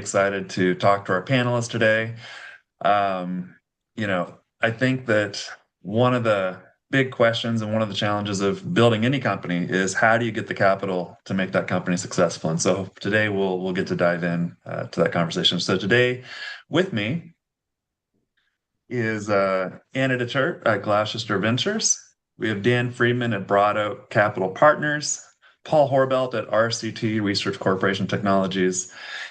excited to talk to our panelists today. Um, I think that one of the big questions and one of the challenges of building any company is how do you get the capital to make that company successful? And so today we'll get to dive in to that conversation. So today with me is Anna DeTurt at Gloucester Ventures. We have Dan Friedman at Broad Oak Capital Partners, Paul Horbelt at RCT Research Corporation Technologies,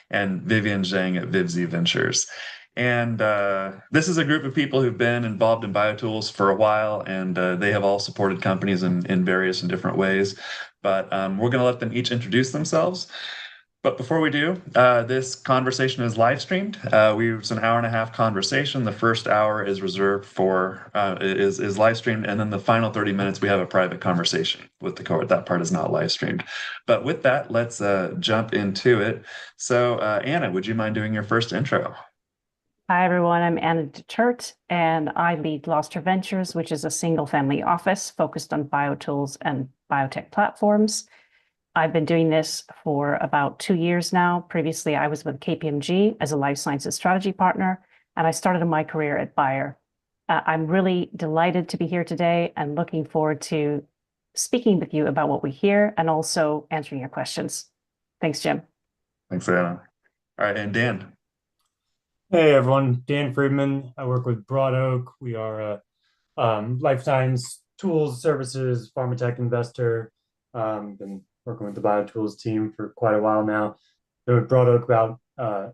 and Vivian Zhang at Vivz Ventures. And this is a group of people who've been involved in BioTools for a while, and they have all supported companies in various and different ways. But we're going to let them each introduce themselves. But before we do, this conversation is live streamed. It's an hour and a half conversation. The first hour is reserved for is live streamed, and then the final 30 minutes we have a private conversation with the cohort. That part is not live streamed. But with that, let's jump into it. So, Anna, would you mind doing your first intro? Hi, everyone. I'm Anna DeTurt, and I lead Gloucester Ventures, which is a single-family office focused on biotools and biotech platforms. I've been doing this for about 2 years now. Previously, I was with KPMG as a life sciences strategy partner, and I started my career at Bayer. I'm really delighted to be here today and looking forward to speaking with you about what we hear and also answering your questions. Thanks, Jim. Thanks, Anna. All right, and Dan. Hey everyone, Dan Friedman. I work with Broad Oak. We are a life science tools, services, pharma tech investor. Been working with the BioTools team for quite a while now. Been with Broad Oak about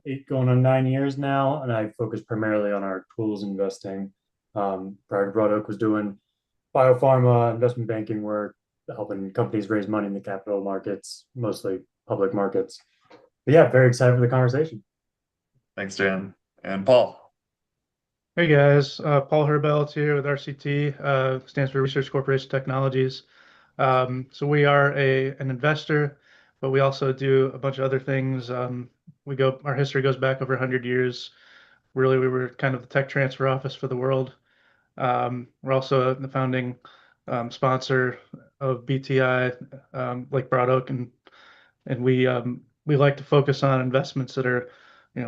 8 going on 9 years now, and I focus primarily on our tools investing. Prior to Broad Oak was doing biopharma investment banking work, helping companies raise money in the capital markets, mostly public markets. But yeah, very excited for the conversation. Thanks, Dan. And Paul. Hey guys, Paul Herbelt here with RCT, stands for Research Corporation Technologies. So we are an investor, but we also do a bunch of other things. Our history goes back over 100 years. Really, we were kind of the tech transfer office for the world. We're also the founding sponsor of BTI, like Broad Oak, and we like to focus on investments that are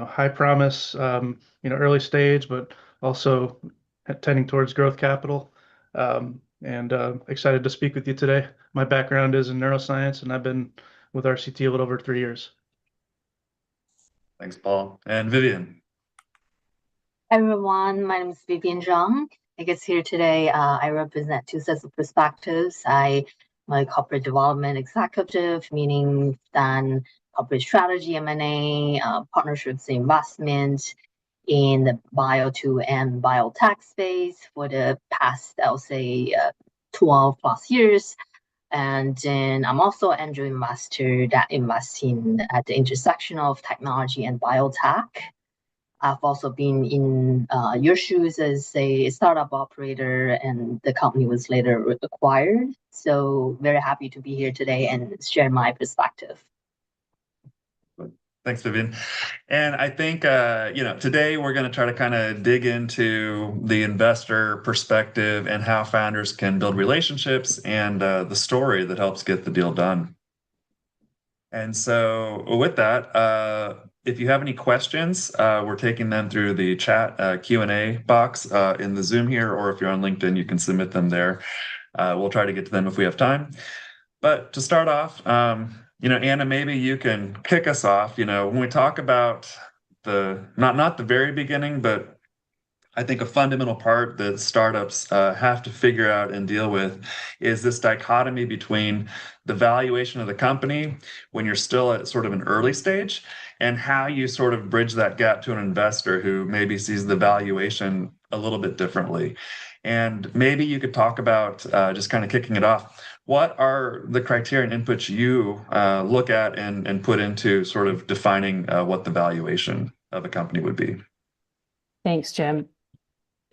high promise, early stage, but also tending towards growth capital. And excited to speak with you today. My background is in neuroscience, and I've been with RCT a little over 3 years. Thanks, Paul. And Vivian. Hi, everyone. My name is Vivian Zhang. I guess here today, I represent 2 sets of perspectives. I'm a corporate development executive, meaning done corporate strategy, M&A, partnerships, investment in the bio-tool and biotech space for the past, I'll say, 12 plus years. And then I'm also an angel investor that invests at the intersection of technology and biotech. I've also been in your shoes as a startup operator, and the company was later acquired. So very happy to be here today and share my perspective. Thanks, Vivian. And I think, today we're going to try to kind of dig into the investor perspective and how founders can build relationships and the story that helps get the deal done. And so with that, if you have any questions, we're taking them through the chat Q&A box in the Zoom here, or if you're on LinkedIn, you can submit them there. We'll try to get to them if we have time. But to start off, Anna, maybe you can kick us off. When we talk about not the very beginning, but I think a fundamental part that startups have to figure out and deal with is this dichotomy between the valuation of the company when you're still at sort of an early stage and how you sort of bridge that gap to an investor who maybe sees the valuation a little bit differently. And maybe you could talk about, just kind of kicking it off, what are the criteria and inputs you look at and put into sort of defining what the valuation of a company would be? Thanks, Jim.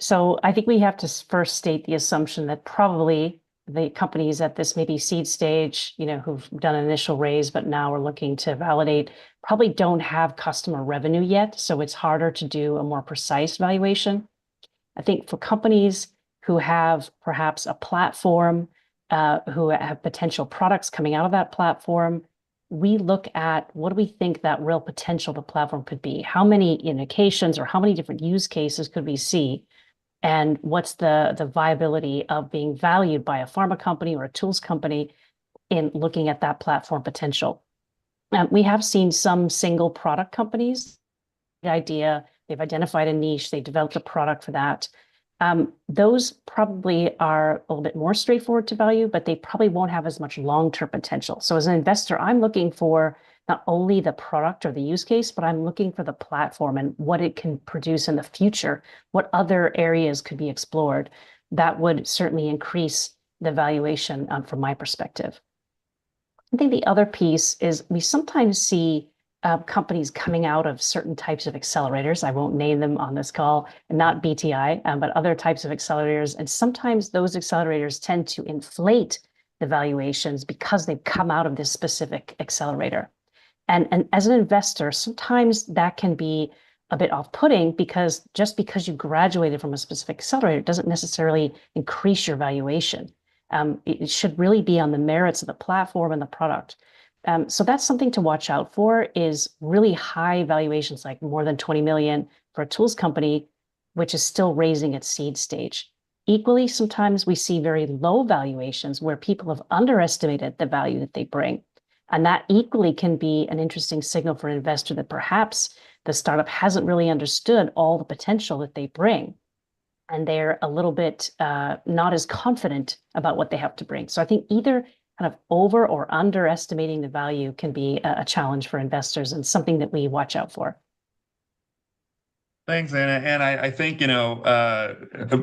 So I think we have to first state the assumption that probably the companies at this maybe seed stage, who've done an initial raise, but now are looking to validate, probably don't have customer revenue yet. So it's harder to do a more precise valuation. I think for companies who have perhaps a platform, who have potential products coming out of that platform, we look at what do we think that real potential of the platform could be? How many indications or how many different use cases could we see? And what's the viability of being valued by a pharma company or a tools company in looking at that platform potential? We have seen some single product companies, the idea, they've identified a niche, they developed a product for that. Those probably are a little bit more straightforward to value, but they probably won't have as much long-term potential. So as an investor, I'm looking for not only the product or the use case, but I'm looking for the platform and what it can produce in the future. What other areas could be explored? That would certainly increase the valuation from my perspective. I think the other piece is we sometimes see companies coming out of certain types of accelerators. I won't name them on this call, and not BTI, but other types of accelerators. And sometimes those accelerators tend to inflate the valuations because they've come out of this specific accelerator. And as an investor, sometimes that can be a bit off-putting because just because you graduated from a specific accelerator doesn't necessarily increase your valuation. It should really be on the merits of the platform and the product. So that's something to watch out for, is really high valuations, like more than 20 million for a tools company, which is still raising its seed stage. Equally, sometimes we see very low valuations where people have underestimated the value that they bring. And that equally can be an interesting signal for an investor that perhaps the startup hasn't really understood all the potential that they bring. And they're a little bit not as confident about what they have to bring. So I think either kind of over or underestimating the value can be a challenge for investors and something that we watch out for. Thanks, Anna. And I think,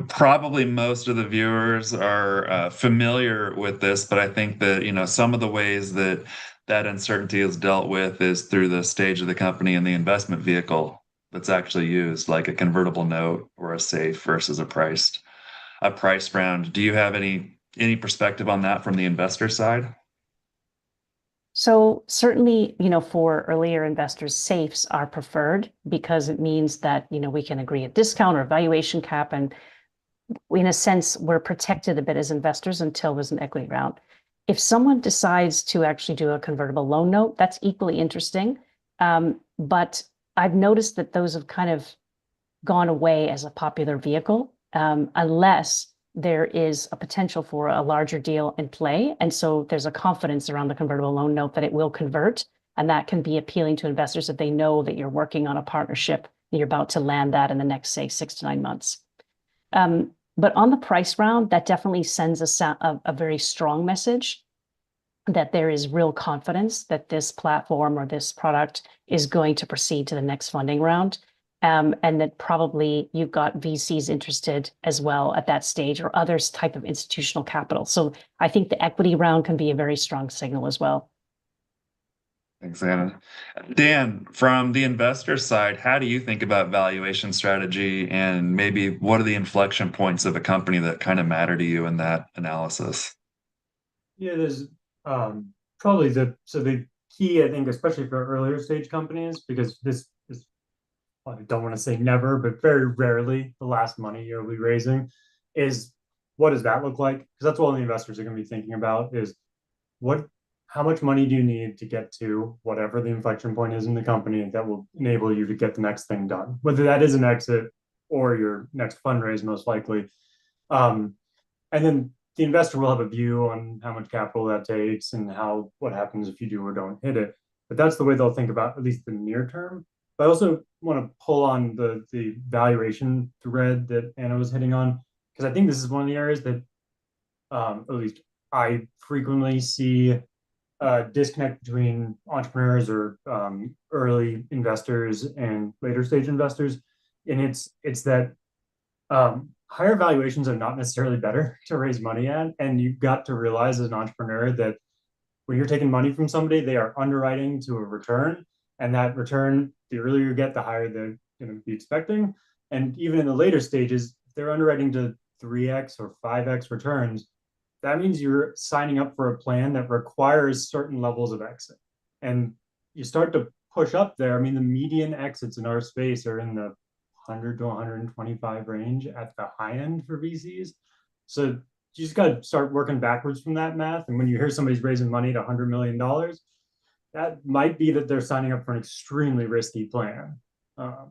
probably most of the viewers are familiar with this, but I think that, some of the ways that that uncertainty is dealt with is through the stage of the company and the investment vehicle that's actually used, like a convertible note or a safe versus a price round. Do you have any perspective on that from the investor side? So certainly, for earlier investors, safes are preferred because it means that, we can agree a discount or valuation cap. And in a sense, we're protected a bit as investors until there's an equity round. If someone decides to actually do a convertible loan note, that's equally interesting. But I've noticed that those have kind of gone away as a popular vehicle, unless there is a potential for a larger deal in play. And so there's a confidence around the convertible loan note that it will convert. And that can be appealing to investors if they know that you're working on a partnership and you're about to land that in the next, say, 6 to 9 months. But on the price round, that definitely sends a very strong message that there is real confidence that this platform or this product is going to proceed to the next funding round. And that probably you've got VCs interested as well at that stage, or others type of institutional capital. So I think the equity round can be a very strong signal as well. Thanks, Anna. Dan, from the investor side, how do you think about valuation strategy, and maybe what are the inflection points of a company that kind of matter to you in that analysis? Yeah, there's probably the key, I think, especially for earlier stage companies, because this is, I don't want to say never, but very rarely the last money you'll be raising, is what does that look like? Because that's what all the investors are going to be thinking about, is how much money do you need to get to whatever the inflection point is in the company that will enable you to get the next thing done, whether that is an exit or your next fundraise, most likely. And then the investor will have a view on how much capital that takes and what happens if you do or don't hit it. But that's the way they'll think about at least the near term. But I also want to pull on the valuation thread that Anna was hitting on, because I think this is one of the areas that at least I frequently see a disconnect between entrepreneurs or early investors and later stage investors. And it's that higher valuations are not necessarily better to raise money at. And you've got to realize as an entrepreneur that when you're taking money from somebody, they are underwriting to a return. And that return, the earlier you get, the higher they're going to be expecting. And even in the later stages, they're underwriting to 3x or 5x returns. That means you're signing up for a plan that requires certain levels of exit. And you start to push up there. I mean, the median exits in our space are in the 100 to 125 range at the high end for VCs. So you just got to start working backwards from that math. And when you hear somebody's raising money at $100 million, that might be that they're signing up for an extremely risky plan. But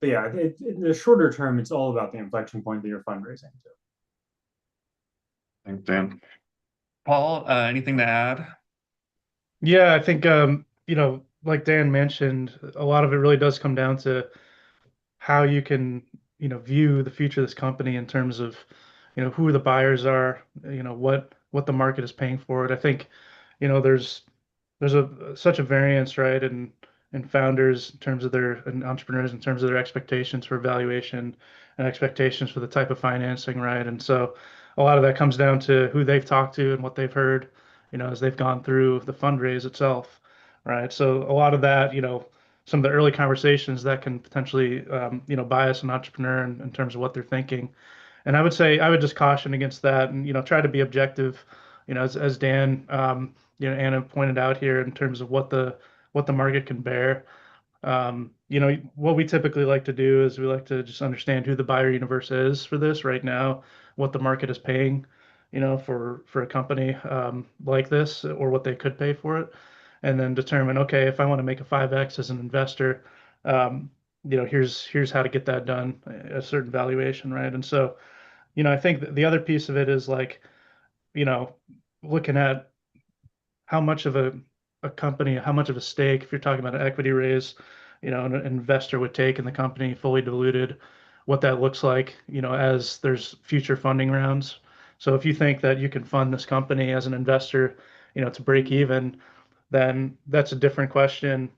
yeah, in the shorter term, it's all about the inflection point that you're fundraising to. Thanks, Dan. Paul, anything to add? Yeah, I think like Dan mentioned, a lot of it really does come down to how you can, view the future of this company in terms of, who the buyers are, what the market is paying for it. I think, there's a such a variance, right, in founders in terms of and entrepreneurs in terms of their expectations for valuation and expectations for the type of financing, right? And so a lot of that comes down to who they've talked to and what they've heard, as they've gone through the fundraise itself, right? So a lot of that, some of the early conversations that can potentially, bias an entrepreneur in terms of what they're thinking. And I would say I would just caution against that and, try to be objective, as Dan, Anna pointed out here in terms of what the market can bear. What we typically like to do is we like to just understand who the buyer universe is for this right now, what the market is paying, for a company like this, or what they could pay for it, and then determine, okay, if I want to make a 5x as an investor, here's how to get that done, a certain valuation, right? And so, I think the other piece of it is like, you know, looking at how much of a company, how much of a stake, if you're talking about an equity raise, an investor would take in the company fully diluted, what that looks like, as there's future funding rounds. So if you think that you can fund this company as an investor, to break even, then that's a different question,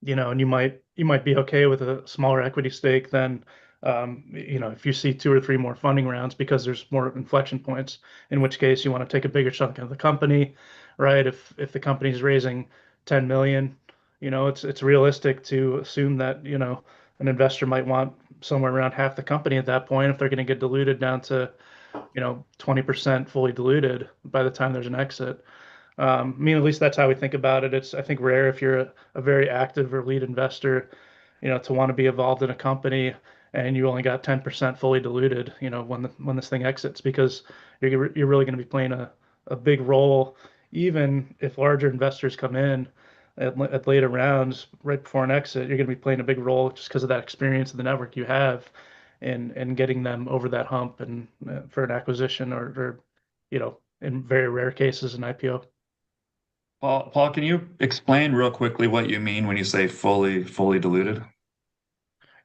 and you might be okay with a smaller equity stake than if you see two or three more funding rounds because there's more inflection points, in which case you want to take a bigger chunk of the company, right? If the company's raising 10 million, it's realistic to assume that, an investor might want somewhere around half the company at that point if they're going to get diluted down to, 20% fully diluted by the time there's an exit. At least that's how we think about it. It's, I think, rare if you're a very active or lead investor, to want to be involved in a company and you only got 10% fully diluted, when this thing exits, because you're really going to be playing a big role, even if larger investors come in at later rounds right before an exit, you're going to be playing a big role just because of that experience and the network you have in getting them over that hump and for an acquisition or in very rare cases, an IPO. Paul, can you explain real quickly what you mean when you say fully diluted?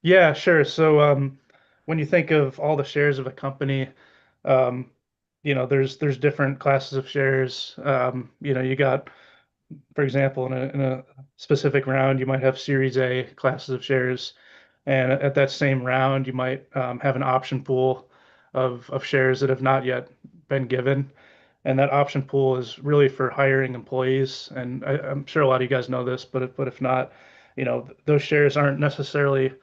Yeah, sure. So when you think of all the shares of a company, um, there's different classes of shares. You got, for example, in a specific round, you might have Series A classes of shares, and at that same round, you might have an option pool of shares that have not yet been given. And that option pool is really for hiring employees. And I'm sure a lot of you guys know this, but if not, those shares aren't necessarily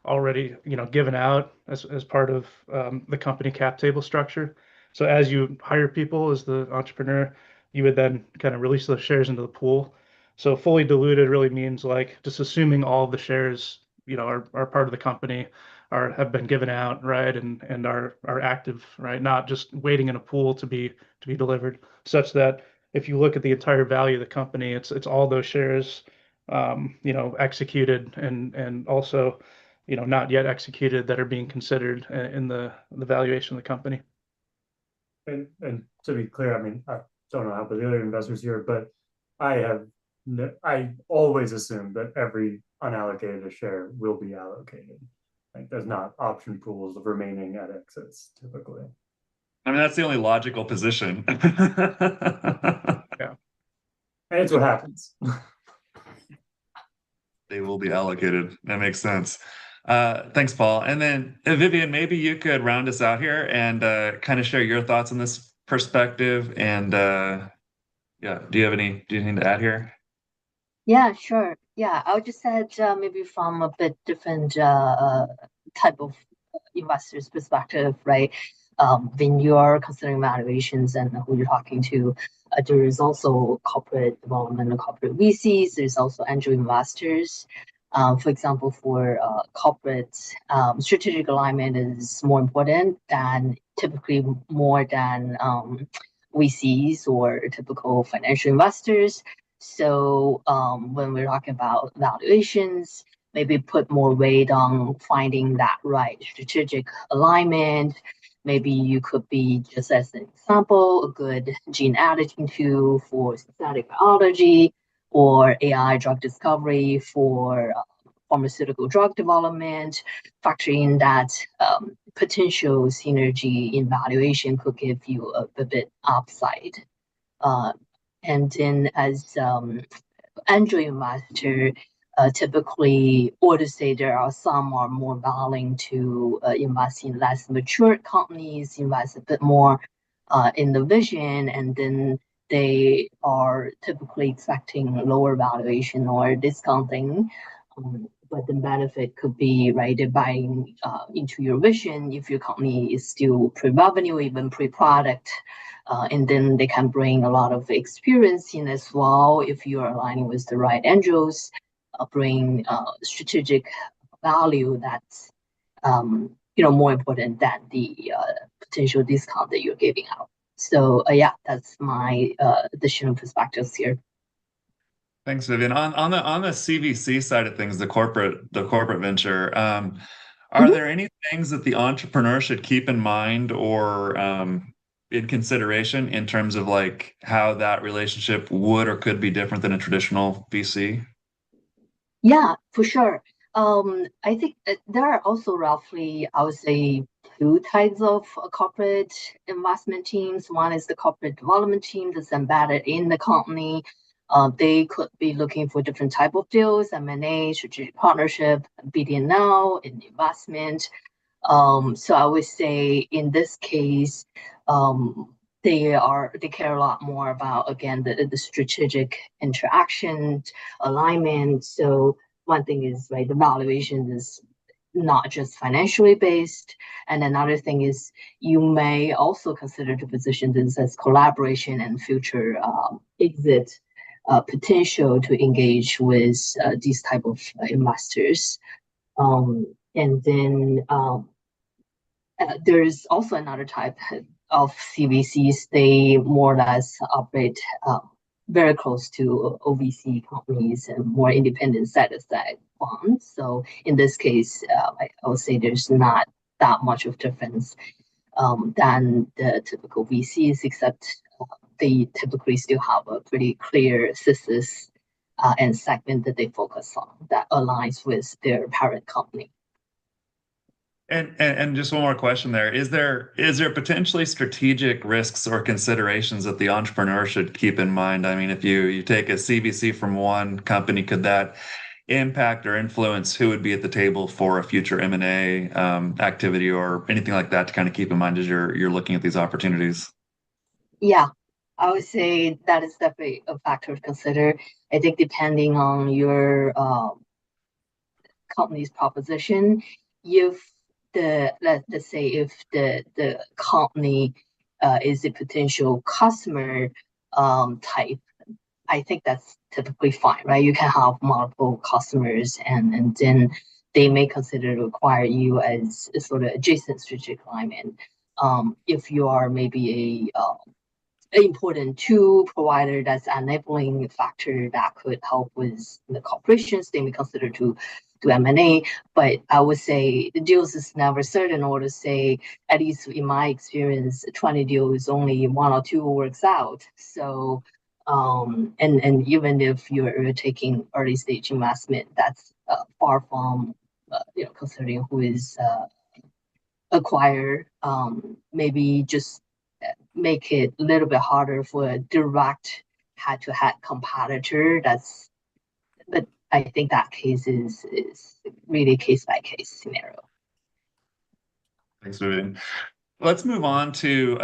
already, given out as part of the company cap table structure. So as you hire people as the entrepreneur, you would then kind of release those shares into the pool. So fully diluted really means like just assuming all of the shares, are part of the company, have been given out, right, and are active, right, not just waiting in a pool to be delivered, such that if you look at the entire value of the company, it's all those shares, executed and also, not yet executed that are being considered in the valuation of the company. And to be clear, I mean, I don't know how the other investors here, but I always assume that every unallocated share will be allocated. Like there's not option pools of remaining at exits typically. I mean, that's the only logical position. Yeah. And it's what happens. They will be allocated. That makes sense. Thanks, Paul. And then Vivian, maybe you could round us out here and kind of share your thoughts on this perspective. And yeah, do you have anything to add here? Yeah, sure. Yeah, I'll just add maybe from a bit different type of investor's perspective, right? When you're considering valuations and who you're talking to, there is also corporate development and corporate VCs. There's also angel investors. For example, for corporate strategic alignment is more important than typically more than VCs or typical financial investors. So when we're talking about valuations, maybe put more weight on finding that right strategic alignment. Maybe you could be, just as an example, a good gene editing tool for synthetic biology or AI drug discovery for pharmaceutical drug development, factoring that potential synergy in valuation could give you a bit upside. And then as angel investor, typically, or to say there are some are more willing to invest in less mature companies, invest a bit more in the vision, and then they are typically expecting lower valuation or discounting. But the benefit could be, right, they're buying into your vision if your company is still pre-revenue, even pre-product. And then they can bring a lot of experience in as well if you are aligning with the right angels, bring strategic value that's more important than the potential discount that you're giving out. So yeah, that's my additional perspectives here. Thanks, Vivian. On the CVC side of things, the corporate venture, are there any things that the entrepreneur should keep in mind or in consideration in terms of like how that relationship would or could be different than a traditional VC? Yeah, for sure. I think there are also roughly, I would say, two types of corporate investment teams. One is the corporate development team that's embedded in the company. They could be looking for different type of deals, M&A, strategic partnership, BD&L, and investment. So I would say in this case, they care a lot more about, again, the strategic interaction alignment. So one thing is, right, the valuation is not just financially based, and another thing is you may also consider to position this as collaboration and future exit potential to engage with these type of investors. And then there's also another type of CVCs. They more or less operate very close to OVC companies and more independent set-aside funds. So in this case, I would say there's not that much of difference than the typical VCs, except they typically still have a pretty clear thesis and segment that they focus on that aligns with their parent company. And just one more question there. Is there potentially strategic risks or considerations that the entrepreneur should keep in mind? I mean, if you take a CVC from one company, could that impact or influence who would be at the table for a future M&A activity or anything like that to kind of keep in mind as you're looking at these opportunities? Yeah, I would say that is definitely a factor to consider. I think depending on your company's proposition, if let's say if the company is a potential customer type, I think that's typically fine, right? You can have multiple customers, and then they may consider to acquire you as a sort of adjacent strategic alignment. If you are maybe a important tool provider that's enabling factor that could help with the corporations, they may consider to do M&A. But I would say the deals is never certain, or to say, at least in my experience, 20 deals, only one or two works out. So, and even if you're taking early stage investment, that's far from, considering who is acquired, maybe just make it a little bit harder for a direct head-to-head competitor. But I think that case is really case-by-case scenario. Thanks, Vivian. Let's move on to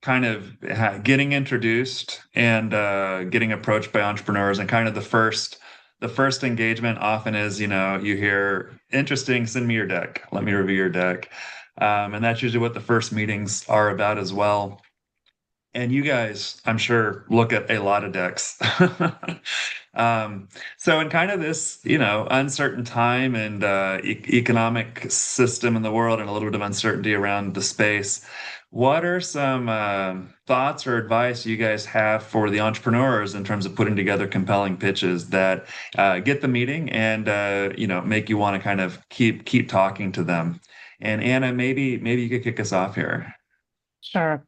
kind of getting introduced and getting approached by entrepreneurs, and kind of the first engagement often is, you hear, interesting, send me your deck, let me review your deck. And that's usually what the first meetings are about as well. And you guys, I'm sure, look at a lot of decks. So in kind of this, uncertain time and economic system in the world and a little bit of uncertainty around the space, What are some thoughts or advice you guys have for the entrepreneurs in terms of putting together compelling pitches that get the meeting and make you want to kind of keep talking to them? And Anna, maybe you could kick us off here. Sure.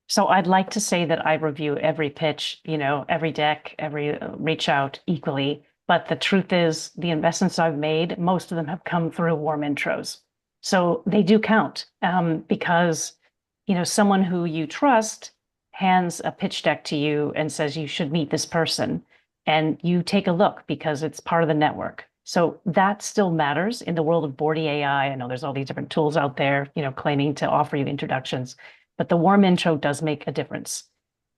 So I'd like to say that I review every pitch, every deck, every reach out equally. But the truth is, the investments I've made, most of them have come through warm intros. So they do count because, someone who you trust hands a pitch deck to you and says you should meet this person. And you take a look because it's part of the network. So that still matters in the world of Boardy AI. I know there's all these different tools out there, claiming to offer you introductions, but the warm intro does make a difference.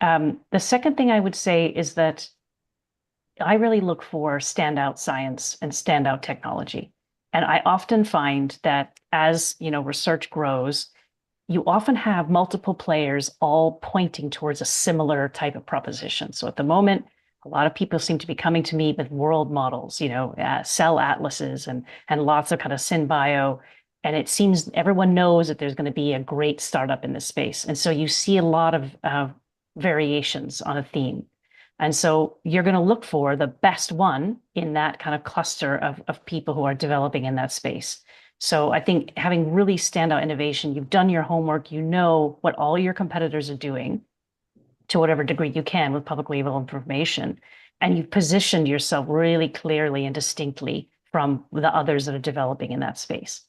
The second thing I would say is that I really look for standout science and standout technology. And I often find that as research grows, you often have multiple players all pointing towards a similar type of proposition. So at the moment, a lot of people seem to be coming to me with world models, cell atlases and lots of kind of synbio. And it seems everyone knows that there's going to be a great startup in this space. And so you see a lot of variations on a theme. And so you're going to look for the best one in that kind of cluster of people who are developing in that space. So I think having really standout innovation, you've done your homework, you know what all your competitors are doing to whatever degree you can with publicly available information, and you've positioned yourself really clearly and distinctly from the others that are developing in that space.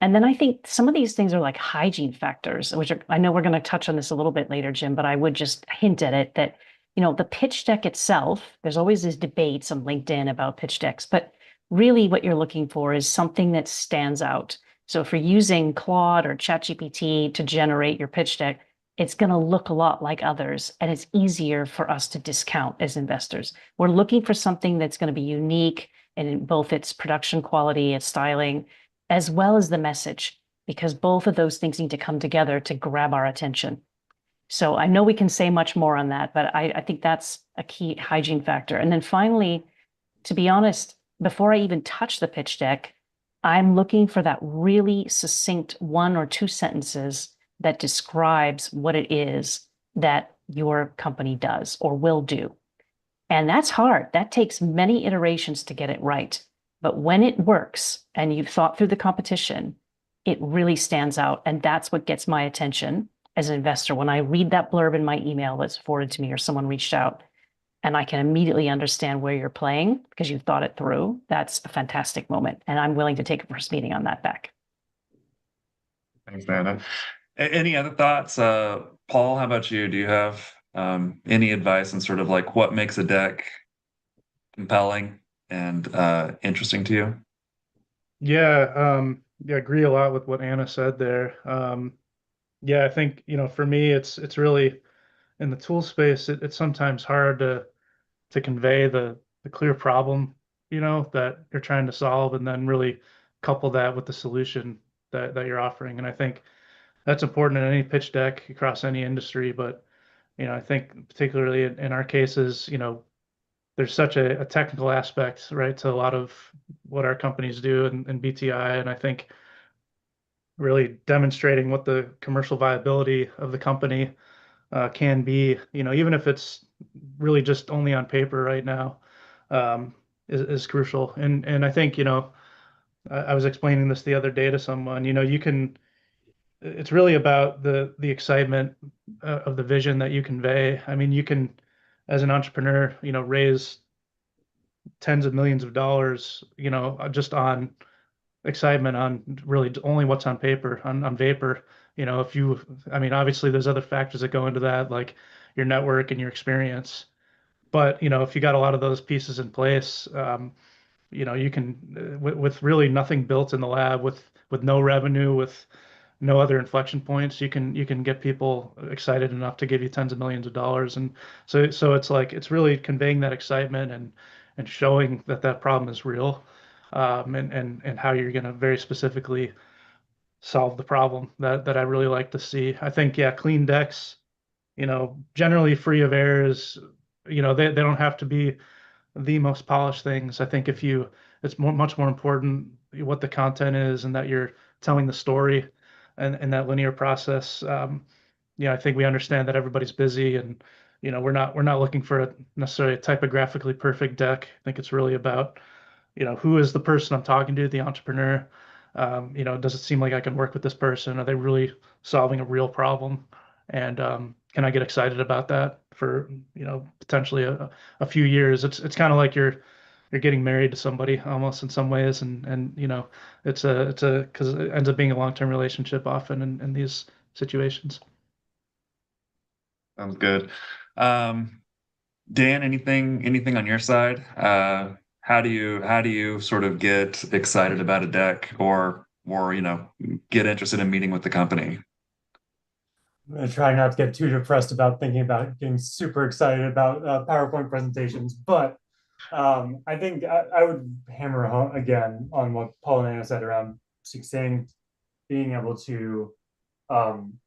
And then I think some of these things are like hygiene factors, which are, I know we're going to touch on this a little bit later, Jim, but I would just hint at it that, the pitch deck itself, there's always these debates on LinkedIn about pitch decks, but really what you're looking for is something that stands out. So if you're using Claude or ChatGPT to generate your pitch deck, it's going to look a lot like others, and it's easier for us to discount as investors. We're looking for something that's going to be unique in both its production quality, its styling, as well as the message, because both of those things need to come together to grab our attention. So I know we can say much more on that, but I think that's a key hygiene factor. And then finally, to be honest, before I even touch the pitch deck, I'm looking for that really succinct 1 or 2 sentences that describes what it is that your company does or will do. And that's hard. That takes many iterations to get it right. But when it works and you've thought through the competition, it really stands out. And that's what gets my attention as an investor. When I read that blurb in my email that's forwarded to me or someone reached out, and I can immediately understand where you're playing because you've thought it through, that's a fantastic moment. And I'm willing to take a first meeting on that back. Thanks, Anna. Any other thoughts? Paul, how about you? Do you have any advice on sort of like what makes a deck compelling and interesting to you? Yeah, I agree a lot with what Anna said there. Yeah, I think, for me, it's really in the tool space, it's sometimes hard to convey the clear problem, that you're trying to solve, and then really couple that with the solution that you're offering. And I think that's important in any pitch deck across any industry. But, I think particularly in our cases, there's such a technical aspect, right, to a lot of what our companies do in BTI. And I think really demonstrating what the commercial viability of the company can be, even if it's really just only on paper right now, is crucial. And I think, I was explaining this the other day to someone, it's really about the excitement of the vision that you convey. I mean, you can, as an entrepreneur, raise tens of millions of dollars, just on excitement on really only what's on paper, on vapor. If you, I mean, obviously there's other factors that go into that, like your network and your experience. But, if you got a lot of those pieces in place, you can, with really nothing built in the lab, with no revenue, with no other inflection points, you can get people excited enough to give you tens of millions of dollars. And so it's like it's really conveying that excitement and showing that problem is real, and how you're going to very specifically solve the problem that I really like to see. I think, yeah, clean decks, generally free of errors, they don't have to be the most polished things. I think it's much more important what the content is and that you're telling the story. and that linear process. I think we understand that everybody's busy, and we're not looking for necessarily a typographically perfect deck. I think it's really about who is the person I'm talking to, the entrepreneur. Does it seem like I can work with this person? Are they really solving a real problem? And can I get excited about that for potentially a few years? It's kind of like you're getting married to somebody almost in some ways, and it's a because it ends up being a long-term relationship often in these situations. Sounds good. Um, Dan, anything on your side? How do you sort of get excited about a deck or get interested in meeting with the company? I'm gonna try not to get too depressed about thinking about getting super excited about PowerPoint presentations, but I think I would hammer home again on what Paul and Anna said around succinct, being able to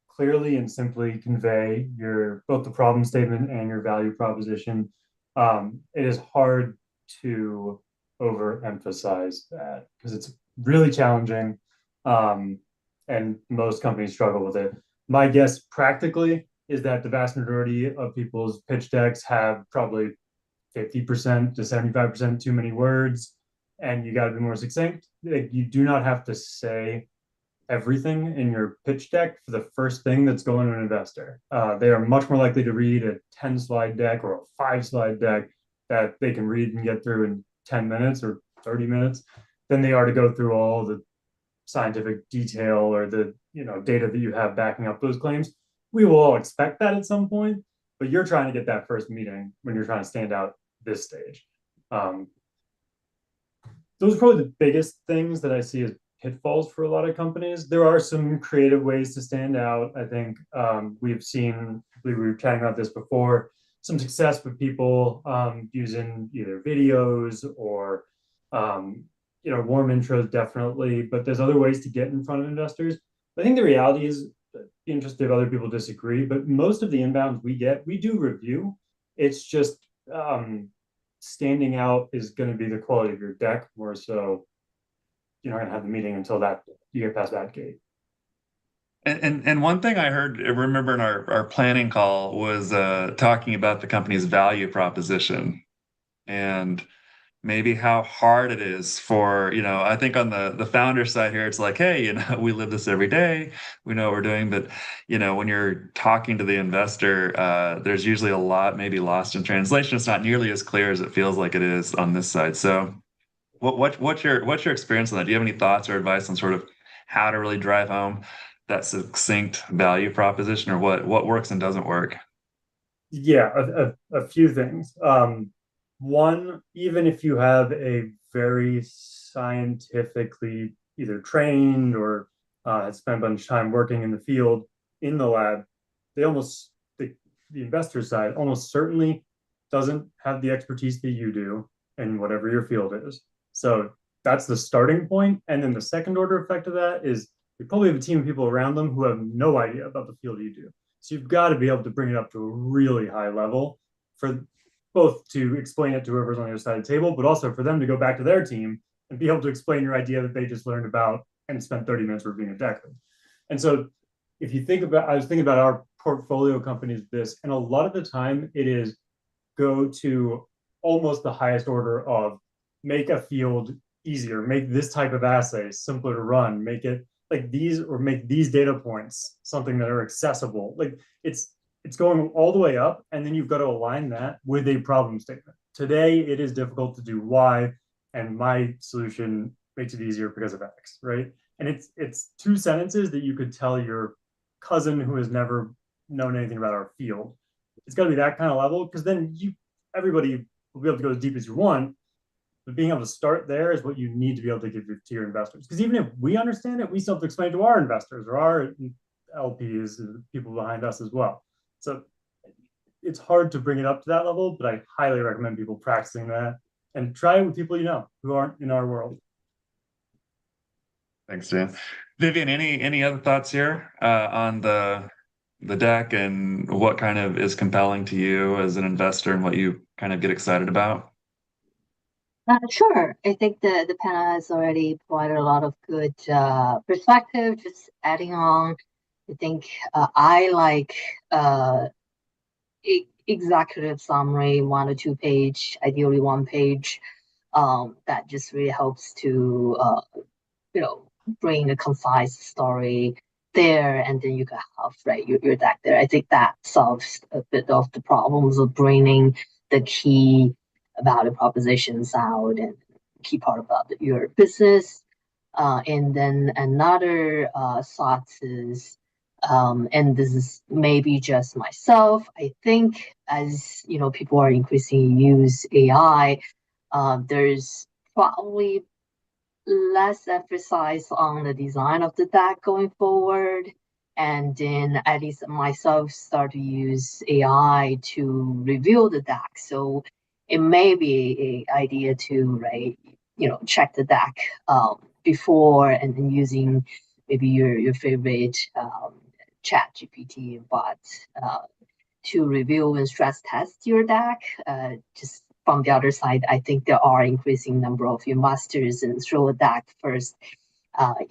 clearly and simply convey your both the problem statement and your value proposition. It is hard to overemphasize that because it's really challenging, um, and most companies struggle with it. My guess, practically, is that the vast majority of people's pitch decks have probably 50% to 75% too many words, and you got to be more succinct. Like, you do not have to say everything in your pitch deck for the first thing that's going to an investor. They are much more likely to read a 10 slide deck or a 5 slide deck that they can read and get through in 10 minutes or 30 minutes than they are to go through all the scientific detail or the data that you have backing up those claims. We will all expect that at some point, but you're trying to get that first meeting when you're trying to stand out this stage. Um, those are probably the biggest things that I see as pitfalls for a lot of companies. There are some creative ways to stand out. I think we've seen, we were chatting about this before, some success with people using either videos or warm intros, definitely. But there's other ways to get in front of investors. I think the reality is, interested if other people disagree, but most of the inbounds we get, we do review. It's just standing out is going to be the quality of your deck more so. You're not going to have the meeting until that you get past that gate. And one thing I remember in our planning call was talking about the company's value proposition and maybe how hard it is for, I think on the founder side here, it's like, hey, we live this every day. We know what we're doing. But, when you're talking to the investor, there's usually a lot maybe lost in translation. It's not nearly as clear as it feels like it is on this side. So what's your experience on that? Do you have any thoughts or advice on sort of how to really drive home that succinct value proposition or what works and doesn't work? Yeah, a few things. One, even if you have a very scientifically either trained or had spent a bunch of time working in the field in the lab, they almost the investor side almost certainly doesn't have the expertise that you do in whatever your field is. So that's the starting point. And then the second order effect of that is you probably have a team of people around them who have no idea about the field you do. So you've got to be able to bring it up to a really high level for both to explain it to whoever's on the other side of the table, but also for them to go back to their team and be able to explain your idea that they just learned about and spent 30 minutes reviewing a deck. And so if you think about, I was thinking about our portfolio companies, this, and a lot of the time it is go to almost the highest order of make a field easier, make this type of assay simpler to run, make it like these or make these data points something that are accessible. Like it's going all the way up, and then you've got to align that with a problem statement. Today it is difficult to do Y, and my solution makes it easier because of X, right? And it's two sentences that you could tell your cousin who has never known anything about our field. It's got to be that kind of level because then everybody will be able to go as deep as you want. But being able to start there is what you need to be able to give to your investors. Because even if we understand it, we still have to explain it to our investors or our LPs, people behind us as well. So it's hard to bring it up to that level, but I highly recommend people practicing that and try it with people who aren't in our world. Thanks, Dan. Vivian, any other thoughts here on the deck and what kind of is compelling to you as an investor and what you kind of get excited about? Sure. I think the panel has already provided a lot of good perspective. Just adding on, I think I like executive summary, 1 or 2 page, ideally 1 page. That just really helps to you know bring a concise story there, and then you can have right your deck there. I think that solves a bit of the problems of bringing the key value propositions out and key part about your business. And then another thought is, and this is maybe just myself. I think as people are increasingly use AI, there's probably less emphasis on the design of the deck going forward. And then at least myself start to use AI to review the deck. So it may be a idea to check the deck before and then using maybe your favorite chat GPT bot to review and stress test your deck. Just from the other side, I think there are increasing number of investors and throw a deck first,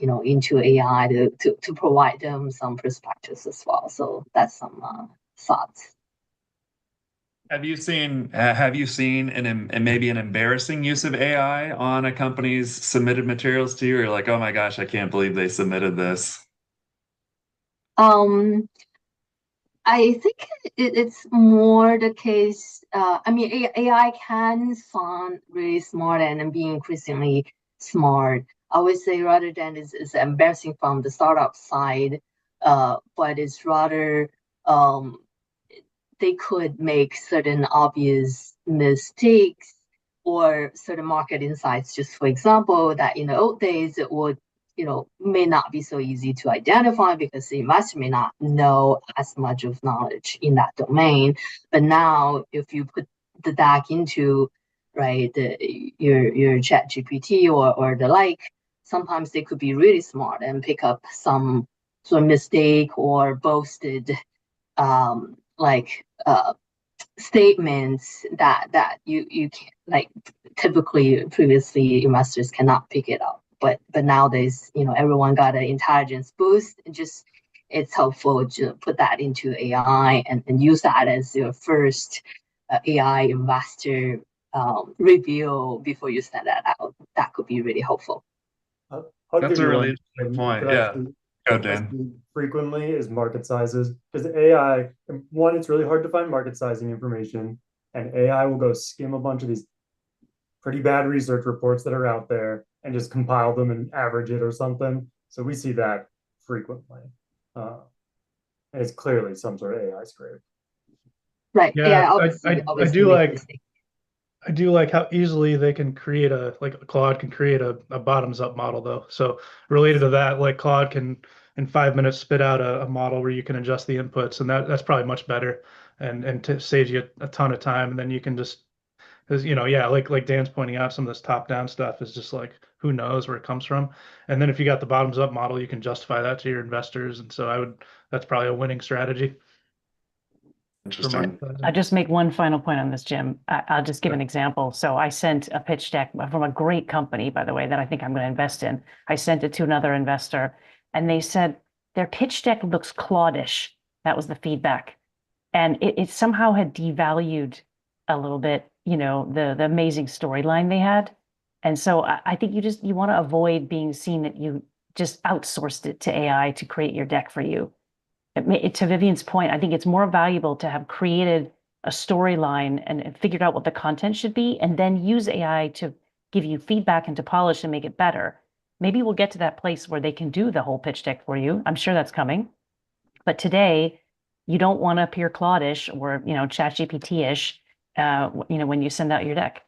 into AI to provide them some perspectives as well. So that's some thoughts. Have you seen maybe an embarrassing use of AI on a company's submitted materials to you? You're like, oh my gosh, I can't believe they submitted this. Um, I think it's more the case. I mean, AI can sound really smart and be increasingly smart. I would say rather than is embarrassing from the startup side, but it's rather they could make certain obvious mistakes or certain market insights. Just for example, that in the old days it would may not be so easy to identify because the investor may not know as much of knowledge in that domain. But now, if you put the DAC into your Chat GPT or the like, sometimes they could be really smart and pick up some sort of mistake or boasted like statements that you can like typically previously investors cannot pick it up, but nowadays everyone got an intelligence boost, and just it's helpful to put that into AI and use that as your first AI investor review before you send that out. That could be really helpful. I'll That's give a you really one interesting that point. I Yeah. see, Go, I Dan. see frequently is market sizes. Because AI, one, it's really hard to find market sizing information, and AI will go skim a bunch of these pretty bad research reports that are out there and just compile them and average it or something. So we see that frequently. And it's clearly some sort of AI scrape. Right. Yeah, AI I, obviously I, I obviously do make like mistakes. I do like how easily they can create Claude can create a bottoms up model though. So related to that, like Claude can in 5 minutes spit out a model where you can adjust the inputs, and that's probably much better and saves you a ton of time. And then you can just because yeah, like Dan's pointing out, some of this top down stuff is just like who knows where it comes from. And then if you got the bottoms up model, you can justify that to your investors. And so that's probably a winning strategy for market Interesting. I'll sizing. just make one final point on this, Jim. I'll just give an example. So I sent a pitch deck from a great company, by the way, that I think I'm going to invest in. I sent it to another investor, and they said their pitch deck looks Claudish. That was the feedback. And it somehow had devalued a little bit, the amazing storyline they had. And so I think you want to avoid being seen that you just outsourced it to AI to create your deck for you. To Vivian's point, I think it's more valuable to have created a storyline and figured out what the content should be, and then use AI to give you feedback and to polish and make it better. Maybe we'll get to that place where they can do the whole pitch deck for you. I'm sure that's coming. But today, you don't want to appear Claudish or ChatGPT-ish, when you send out your deck.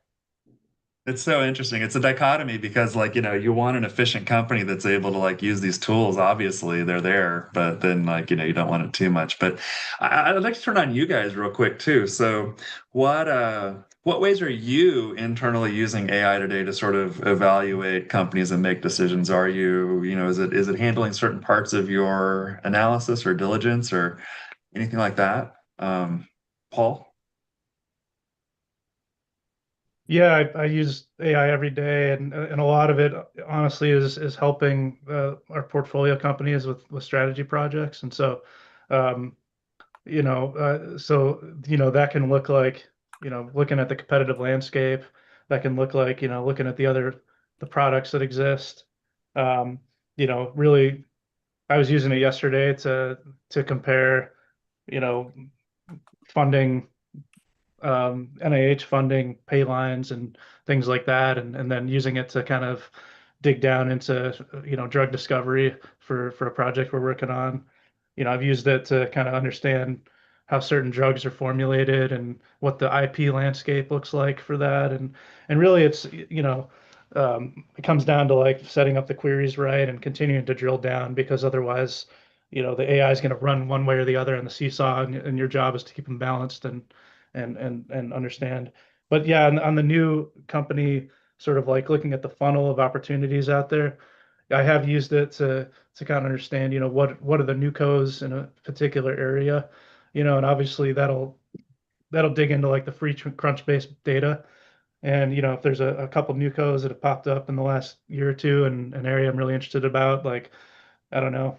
It's so interesting. It's a dichotomy because you want an efficient company that's able to use these tools. Obviously, they're there, but then you don't want it too much. But I'd like to turn on you guys real quick too. So what ways are you internally using AI today to sort of evaluate companies and make decisions? Are you, is it handling certain parts of your analysis or diligence or anything like that? Paul? Yeah, I use AI every day, and a lot of it, honestly, is helping our portfolio companies with strategy projects. And so, um, that can look like, looking at the competitive landscape. That can look like, looking at the products that exist. Um, really, I was using it yesterday to compare, you know, funding, NIH funding, pay lines, and things like that, and then using it to kind of dig down into, drug discovery for a project we're working on. I've used it to kind of understand how certain drugs are formulated and what the IP landscape looks like for that. And really it's, it comes down to like setting up the queries right and continuing to drill down, because otherwise, the AI is going to run one way or the other in the seesaw, and your job is to keep them balanced and understand. But yeah, on the new company, sort of like looking at the funnel of opportunities out there, I have used it to kind of understand, what are the new codes in a particular area, and obviously that'll dig into like the free Crunchbase data. And if there's a couple new codes that have popped up in the last year or two in an area I'm really interested about, like, I don't know,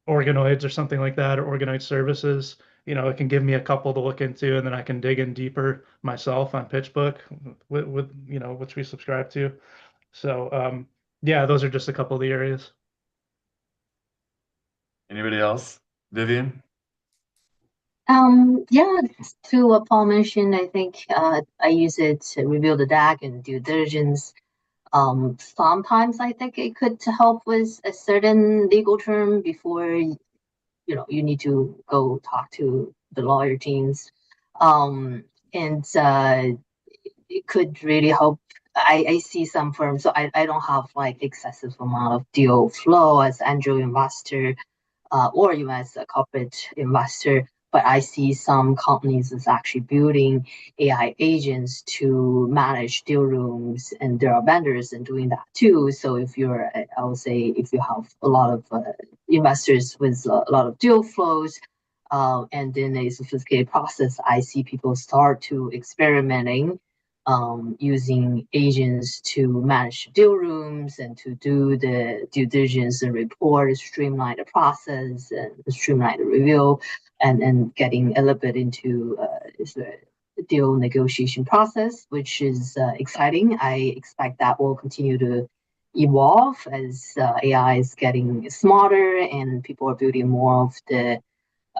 organoids or something like that, or organoid services, it can give me a couple to look into, and then I can dig in deeper myself on PitchBook with which we subscribe to. So yeah, those are just a couple of the areas. Anybody else? Vivian? Yeah, to what Paul mentioned, I think I use it to review the deck and due diligence. Sometimes I think it could help with a certain legal term before you need to go talk to the lawyer teams. And it could really help. I see some firms, so I don't have like excessive amount of deal flow as angel investor, or even as a corporate investor. But I see some companies is actually building AI agents to manage deal rooms, and there are vendors in doing that too. So if you're, I would say, if you have a lot of investors with a lot of deal flows, and then a sophisticated process, I see people start to experimenting using agents to manage deal rooms and to do the due diligence and report, streamline the process and streamline the review, and getting a little bit into the deal negotiation process, which is exciting. I expect that will continue to evolve as AI is getting smarter and people are building more of the